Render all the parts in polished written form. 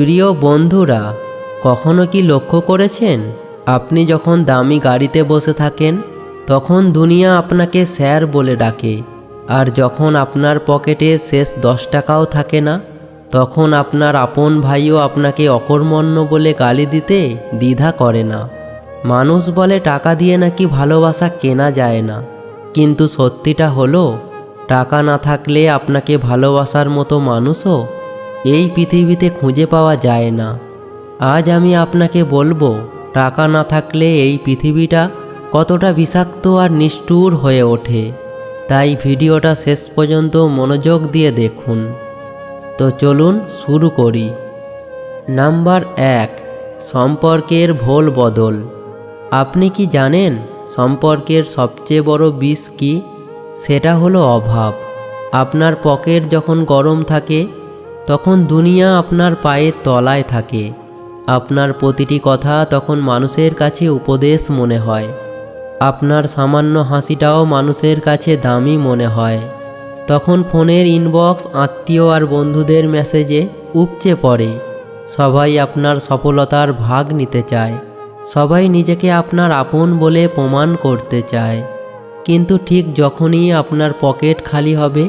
প্রিয় বন্ধুরা, কখনো কি লক্ষ্য করেছেন আপনি যখন দামি গাড়িতে বসে থাকেন তখন দুনিয়া আপনাকে স্যার বলে ডাকে, আর যখন আপনার পকেটে শেষ 10 টাকাও থাকে না তখন আপনার আপন ভাইও আপনাকে অকর্মণ্য বলে গালি দিতে দ্বিধা করে না। মানুষ বলে টাকা দিয়ে নাকি ভালোবাসা কেনা যায় না, কিন্তু সত্যিটা হলো টাকা না থাকলে আপনাকে ভালোবাসার মতো মানুষও এই পৃথিবীতে খুঁজে পাওয়া যায় না। আজ আমি আপনাকে বলবো টাকা না থাকলে এই পৃথিবীটা কতটা বিষাক্ত আর নিষ্ঠুর হয়ে ওঠে। তাই ভিডিওটা শেষ পর্যন্ত মনোযোগ দিয়ে দেখুন। তো চলুন শুরু করি। নাম্বার 1, সম্পর্কের ভোল বদল। আপনি কি জানেন সম্পর্কের সবচেয়ে বড় বিষ কি? সেটা হলো অভাব। আপনার পকেট যখন গরম থাকে তখন দুনিয়া আপনার পায়ের তলায় থাকে। আপনার প্রতিটি কথা তখন মানুষের কাছে উপদেশ মনে হয়। আপনার সামান্য হাসিটাও মানুষের কাছে দামি মনে হয়। তখন ফোনের ইনবক্স আত্মীয় আর বন্ধুদের মেসেজে উপচে পড়ে। সবাই আপনার সফলতার ভাগ নিতে চায়, সবাই নিজেকে আপনার আপন বলে প্রমাণ করতে চায়। কিন্তু ঠিক যখনই আপনার পকেট খালি হবে,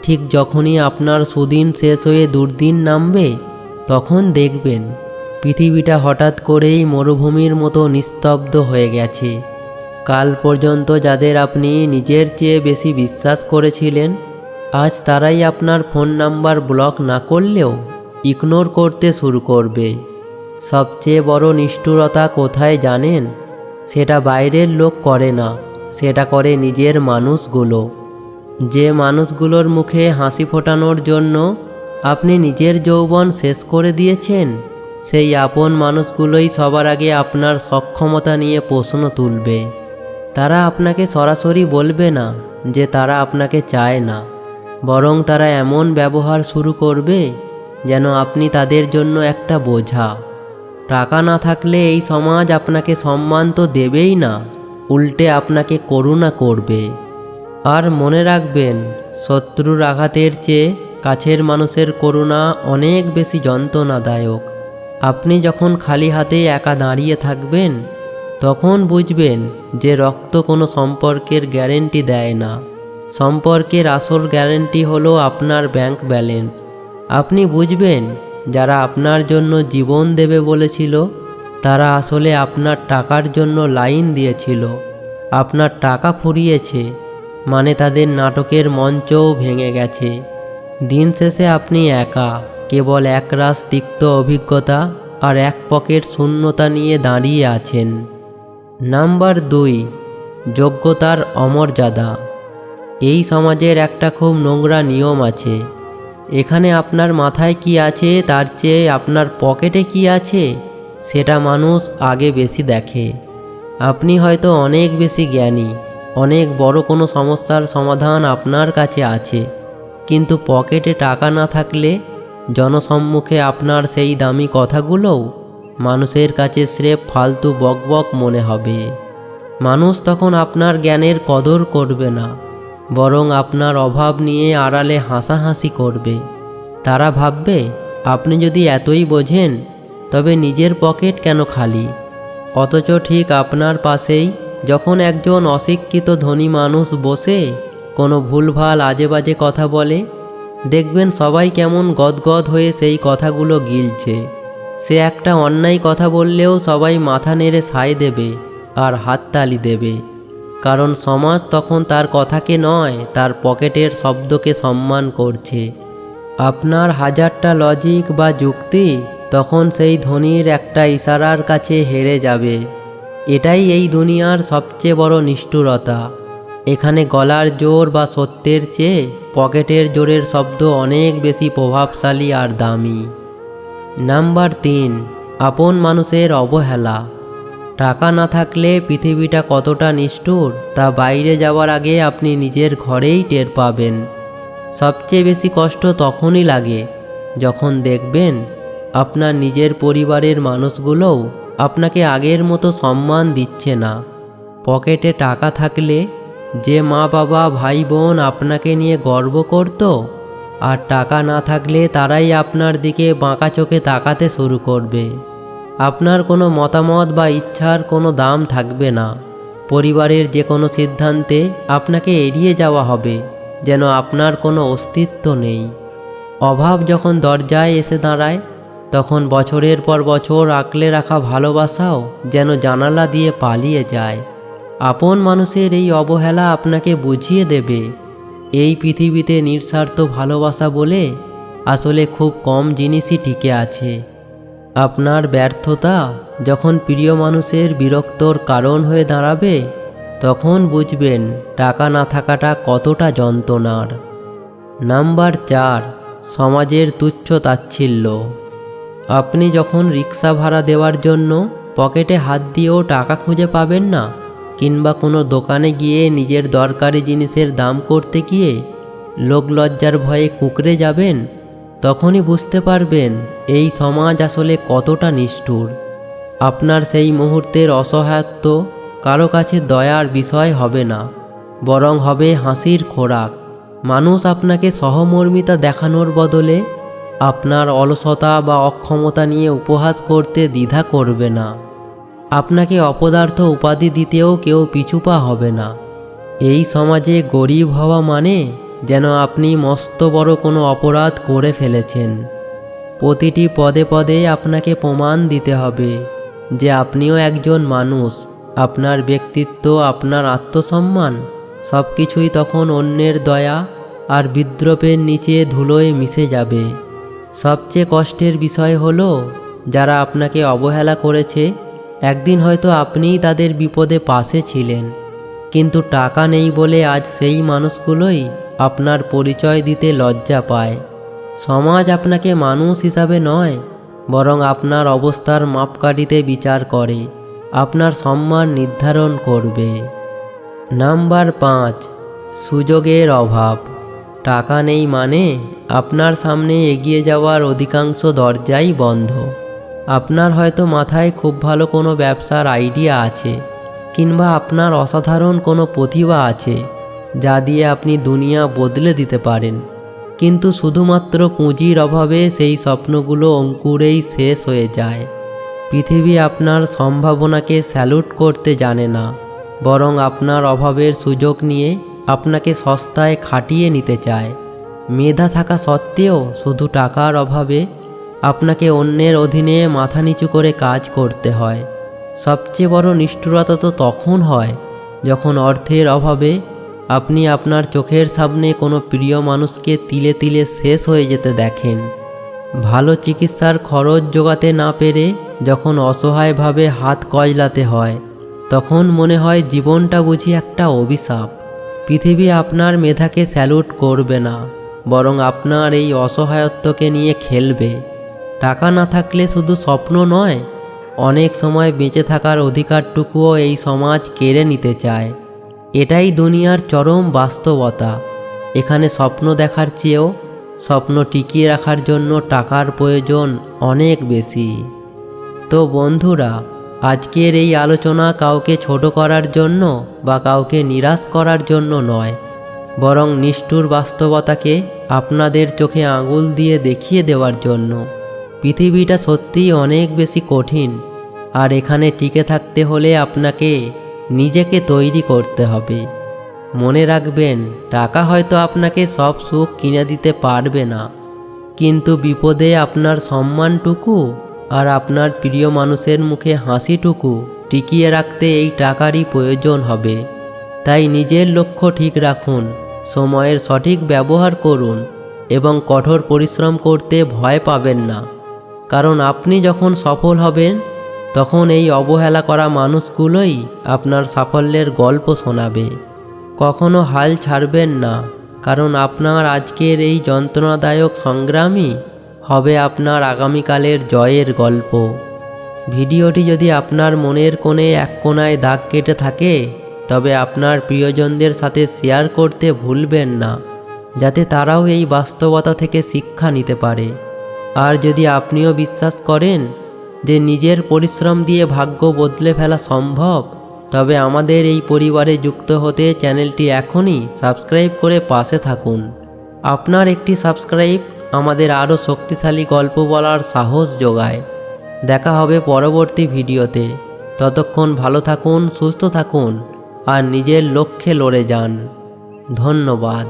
ঠিক যখনই আপনার সুদিন শেষ হয়ে দুর্দিন নামবে, তখন দেখবেন পৃথিবীটা হঠাৎ করেই মরুভূমির মতো নিস্তব্ধ হয়ে গেছে। কাল পর্যন্ত যাদের আপনি নিজের চেয়ে বেশি বিশ্বাস করেছিলেন, আজ তারাই আপনার ফোন নাম্বার ব্লক না করলেও ইগনোর করতে শুরু করবে। সবচেয়ে বড় নিষ্ঠুরতা কোথায় জানেন? সেটা বাইরের লোক করে না, সেটা করে নিজের মানুষগুলো। যে মানুষগুলোর মুখে হাসি ফোটানোর জন্য আপনি নিজের যৌবন শেষ করে দিয়েছেন, সেই আপন মানুষগুলোই সবার আগে আপনার সক্ষমতা নিয়ে প্রশ্ন তুলবে। তারা আপনাকে সরাসরি বলবে না যে তারা আপনাকে চায় না, বরং তারা এমন ব্যবহার শুরু করবে যেন আপনি তাদের জন্য একটা বোঝা। টাকা না থাকলে এই সমাজ আপনাকে সম্মান তো দেবেই না, উল্টে আপনাকে করুণা করবে। আর মনে রাখবেন, শত্রুর আঘাতের চেয়ে কাছের মানুষের করুণা অনেক বেশি যন্ত্রণাদায়ক। আপনি যখন খালি হাতে একা দাঁড়িয়ে থাকবেন তখন বুঝবেন যে রক্ত কোনো সম্পর্কের গ্যারেন্টি দেয় না। সম্পর্কের আসল গ্যারেন্টি হলো আপনার ব্যাংক ব্যালেন্স। আপনি বুঝবেন যারা আপনার জন্য জীবন দেবে বলেছিল তারা আসলে আপনার টাকার জন্য লাইন দিয়েছিল। আপনার টাকা ফুরিয়েছে মানে তাদের নাটকের মঞ্চও ভেঙে গেছে। দিন শেষে আপনি একা, কেবল একরাশ তিক্ত অভিজ্ঞতা আর এক পকেট শূন্যতা নিয়ে দাঁড়িয়ে আছেন। নাম্বার 2, যোগ্যতার অমর্যাদা। এই সমাজের একটা খুব নোংরা নিয়ম আছে। এখানে আপনার মাথায় কি আছে তার চেয়ে আপনার পকেটে কি আছে সেটা মানুষ আগে বেশি দেখে। আপনি হয়তো অনেক বেশি জ্ঞানী, অনেক বড় কোনো সমস্যার সমাধান আপনার কাছে আছে, কিন্তু পকেটে টাকা না থাকলে জনসম্মুখে আপনার সেই দামি কথাগুলোও মানুষের কাছে স্রেফ ফালতু বকবক মনে হবে। মানুষ তখন আপনার জ্ঞানের কদর করবে না, বরং আপনার অভাব নিয়ে আড়ালে হাসাহাসি করবে। তারা ভাববে আপনি যদি এতই বোঝেন তবে নিজের পকেট কেন খালি। অথচ ঠিক আপনার পাশেই যখন একজন অশিক্ষিত ধনী মানুষ বসে কোনো ভুলভাল আজেবাজে কথা বলে, দেখবেন সবাই কেমন গদগদ হয়ে সেই কথাগুলো গিলছে। সে একটা অন্যায় কথা বললেও সবাই মাথা নেড়ে সায় দেবে আর হাততালি দেবে, কারণ সমাজ তখন তার কথাকে নয়, তার পকেটের শব্দকে সম্মান করছে। আপনার হাজারটা লজিক বা যুক্তি তখন সেই ধনীর একটা ইশারার কাছে হেরে যাবে। এটাই এই দুনিয়ার সবচেয়ে বড় নিষ্ঠুরতা। এখানে গলার জোর বা সত্যের চেয়ে পকেটের জোরের শব্দ অনেক বেশি প্রভাবশালী আর দামি। নাম্বার 3, আপন মানুষের অবহেলা। টাকা না থাকলে পৃথিবীটা কতটা নিষ্ঠুর তা বাইরে যাওয়ার আগে আপনি নিজের ঘরেই টের পাবেন। সবচেয়ে বেশি কষ্ট তখনই লাগে যখন দেখবেন আপনার নিজের পরিবারের মানুষগুলোও আপনাকে আগের মতো সম্মান দিচ্ছে না। পকেটে টাকা থাকলে যে মা বাবা ভাই বোন আপনাকে নিয়ে গর্ব করত, আর টাকা না থাকলে তারাই আপনার দিকে বাঁকা চোখে তাকাতে শুরু করবে। আপনার কোনো মতামত বা ইচ্ছার কোনো দাম থাকবে না। পরিবারের যে কোনো সিদ্ধান্তে আপনাকে এড়িয়ে যাওয়া হবে, যেন আপনার কোনো অস্তিত্ব নেই। অভাব যখন দরজায় এসে দাঁড়ায়, তখন বছরের পর বছর আঁকলে রাখা ভালোবাসাও যেন জানালা দিয়ে পালিয়ে যায়। আপন মানুষের এই অবহেলা আপনাকে বুঝিয়ে দেবে, এই পৃথিবীতে নিঃস্বার্থ ভালোবাসা বলে আসলে খুব কম জিনিসই টিকে আছে। আপনার ব্যর্থতা যখন প্রিয় মানুষের বিরক্তর কারণ হয়ে দাঁড়াবে, তখন বুঝবেন টাকা না থাকাটা কতটা যন্ত্রণার। নাম্বার 4, সমাজের তুচ্ছ তাচ্ছিল্য। আপনি যখন রিক্সা ভাড়া দেওয়ার জন্য পকেটে হাত দিয়েও টাকা খুঁজে পাবেন না, কিংবা কোনো দোকানে গিয়ে নিজের দরকারি জিনিসের দাম করতে গিয়ে লোকলজ্জার ভয়ে কুঁকড়ে যাবেন, তখনই বুঝতে পারবেন এই সমাজ আসলে কতটা নিষ্ঠুর। আপনার সেই মুহূর্তের অসহায়ত্ব কারো কাছে দয়ার বিষয় হবে না, বরং হবে হাসির খোরাক। মানুষ আপনাকে সহমর্মিতা দেখানোর বদলে আপনার অলসতা বা অক্ষমতা নিয়ে উপহাস করতে দ্বিধা করবে না। আপনাকে অপদার্থ উপাধি দিতেও কেউ পিছুপা হবে না। এই সমাজে গরিব হওয়া মানে যেন আপনি মস্ত বড় কোনো অপরাধ করে ফেলেছেন। প্রতিটি পদে পদে আপনাকে প্রমাণ দিতে হবে যে আপনিও একজন মানুষ। আপনার ব্যক্তিত্ব, আপনার আত্মসম্মান সব কিছুই তখন অন্যের দয়া আর বিদ্রূপের নিচে ধুলোয় মিশে যাবে। সবচেয়ে কষ্টের বিষয় হলো, যারা আপনাকে অবহেলা করেছে, একদিন হয়তো আপনিই তাদের বিপদে পাশে ছিলেন, কিন্তু টাকা নেই বলে আজ সেই মানুষগুলোই আপনার পরিচয় দিতে লজ্জা পায়। সমাজ আপনাকে মানুষ হিসাবে নয়, বরং আপনার অবস্থার মাপকাঠিতে বিচার করে, আপনার সম্মান নির্ধারণ করবে। নাম্বার 5, সুযোগের অভাব। টাকা নেই মানে আপনার সামনে এগিয়ে যাওয়ার অধিকাংশ দরজাই বন্ধ। আপনার হয়তো মাথায় খুব ভালো কোনো ব্যবসার আইডিয়া আছে, কিংবা আপনার অসাধারণ কোনো প্রতিভা আছে যা দিয়ে আপনি দুনিয়া বদলে দিতে পারেন, কিন্তু শুধুমাত্র পুঁজির অভাবে সেই স্বপ্নগুলো অঙ্কুরেই শেষ হয়ে যায়। পৃথিবী আপনার সম্ভাবনাকে স্যালুট করতে জানে না, বরং আপনার অভাবের সুযোগ নিয়ে আপনাকে সস্তায় খাটিয়ে নিতে চায়। মেধা থাকা সত্ত্বেও শুধু টাকার অভাবে আপনাকে অন্যের অধীনে মাথা নিচু করে কাজ করতে হয়। সবচেয়ে বড় নিষ্ঠুরতা তো তখন হয় যখন অর্থের অভাবে আপনি আপনার চোখের সামনে কোনো প্রিয় মানুষকে তিলে তিলে শেষ হয়ে যেতে দেখেন। ভালো চিকিৎসার খরচ জোগাতে না পেরে যখন অসহায়ভাবে হাত কজলাতে হয়, তখন মনে হয় জীবনটা বুঝি একটা অভিশাপ। পৃথিবী আপনার মেধাকে স্যালুট করবে না, বরং আপনার এই অসহায়ত্বকে নিয়ে খেলবে। টাকা না থাকলে শুধু স্বপ্ন নয়, অনেক সময় বেঁচে থাকার অধিকারটুকুও এই সমাজ কেড়ে নিতে চায়। এটাই দুনিয়ার চরম বাস্তবতা। এখানে স্বপ্ন দেখার চেয়েও স্বপ্ন টিকিয়ে রাখার জন্য টাকার প্রয়োজন অনেক বেশি। তো বন্ধুরা, আজকের এই আলোচনা কাউকে ছোট করার জন্য বা কাউকে নিরাশ করার জন্য নয়, বরং নিষ্ঠুর বাস্তবতাকে আপনাদের চোখে আঙুল দিয়ে দেখিয়ে দেওয়ার জন্য। পৃথিবীটা সত্যিই অনেক বেশি কঠিন, আর এখানে টিকে থাকতে হলে আপনাকে নিজেকে তৈরি করতে হবে। মনে রাখবেন, টাকা হয়তো আপনাকে সব সুখ কিনে দিতে পারবে না, কিন্তু বিপদে আপনার সম্মানটুকু আর আপনার প্রিয় মানুষের মুখে হাসিটুকু টিকিয়ে রাখতে এই টাকারই প্রয়োজন হবে। তাই নিজের লক্ষ্য ঠিক রাখুন, সময়ের সঠিক ব্যবহার করুন এবং কঠোর পরিশ্রম করতে ভয় পাবেন না। কারণ আপনি যখন সফল হবেন, তখন এই অবহেলা করা মানুষগুলোই আপনার সাফল্যের গল্প শোনাবে। কখনো হাল ছাড়বেন না, কারণ আপনার আজকের এই যন্ত্রণাদায়ক সংগ্রামই হবে আপনার আগামীকালের জয়ের গল্প। ভিডিওটি যদি আপনার মনের কোণে এক কোণায় দাগ কেটে থাকে, তবে আপনার প্রিয়জনদের সাথে শেয়ার করতে ভুলবেন না, যাতে তারাও এই বাস্তবতা থেকে শিক্ষা নিতে পারে। আর যদি আপনিও বিশ্বাস করেন যে নিজের পরিশ্রম দিয়ে ভাগ্য বদলে ফেলা সম্ভব, তবে আমাদের এই পরিবারে যুক্ত হতে চ্যানেলটি এখনই সাবস্ক্রাইব করে পাশে থাকুন আপনার একটি সাবস্ক্রাইব আমাদের আরও শক্তিশালী গল্প বলার সাহস যোগায়। দেখা হবে পরবর্তী ভিডিওতে। ততক্ষণ ভালো থাকুন, সুস্থ থাকুন আর নিজের লক্ষ্যে লড়ে যান। ধন্যবাদ।